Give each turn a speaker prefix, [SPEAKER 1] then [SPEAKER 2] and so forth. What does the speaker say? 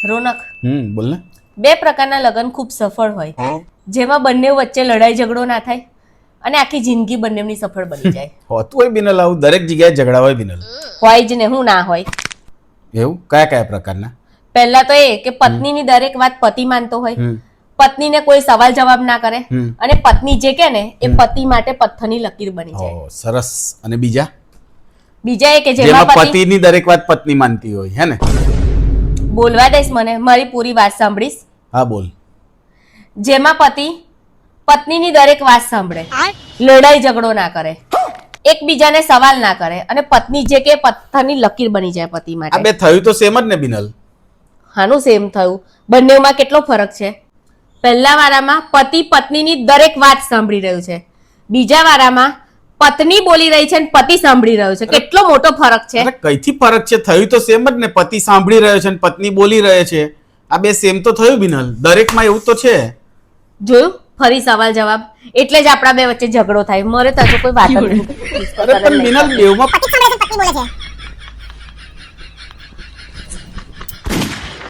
[SPEAKER 1] રોનક,
[SPEAKER 2] બોલ ને.
[SPEAKER 1] બે પ્રકારના લગ્ન ખૂબ સફળ હોય, જેમાં બંને વચ્ચે લડાઈ ઝઘડો ના થાય અને આખી જિંદગી બંનેની સફળ બની જાય.
[SPEAKER 2] હોતું હોય બિનલ, આવું દરેક જગ્યાએ ઝઘડા હોય બિનલ.
[SPEAKER 1] હોય જ ને, હું ના હોય.
[SPEAKER 2] એવું કયા કયા પ્રકારના?
[SPEAKER 1] પહેલા તો એ કે પત્નીની દરેક વાત પતિ માનતો હોય, પત્નીને કોઈ સવાલ જવાબ ના કરે, અને પત્ની જે કે ને એ પતિ માટે પથ્થરની લકીર બની જાય.
[SPEAKER 2] ઓહ, સરસ. અને બીજા?
[SPEAKER 1] બીજા એ કે
[SPEAKER 2] જેમાં
[SPEAKER 1] જેમાં
[SPEAKER 2] પતિની દરેક વાત પત્ની માનતી હોય, હે ને?
[SPEAKER 1] બોલવા દઈશ મને, મારી પૂરી વાત સાંભળીશ.
[SPEAKER 2] હા બોલ.
[SPEAKER 1] જેમાં પતિ પત્નીની દરેક વાત સાંભળે, લડાઈ ઝઘડો ના કરે, એકબીજાને સવાલ ના કરે, અને પત્ની જે કે પથ્થરની લકીર બની જાય પતિ
[SPEAKER 2] આ
[SPEAKER 1] માટે.
[SPEAKER 2] બે થયું તો સેમ જ ને બિનલ.
[SPEAKER 1] હાનું સેમ થયું? બંનેમાં કેટલો ફરક છે. પહેલા વારામાં પતિ પત્નીની દરેક વાત સાંભળી રહ્યું છે, બીજા વારામાં પત્ની બોલી રહી છે અને પતિ સાંભળી રહ્યો છે. કેટલો મોટો ફરક છે.
[SPEAKER 2] અરે કઈથી ફરક છે? થયું તો સેમ જ ને. પતિ સાંભળી રહ્યો છે અને પત્ની બોલી રહે છે. આ બે સેમ તો થયું બિનલ. દરેકમાં એવું તો છે.
[SPEAKER 1] જોયું? ફરી સવાલ જવાબ. એટલે જ આપણા બે વચ્ચે ઝઘડો થાય. મરે તો હજુ કોઈ વાત જ નહીં.
[SPEAKER 2] અરે પણ બિનલ બેવમાં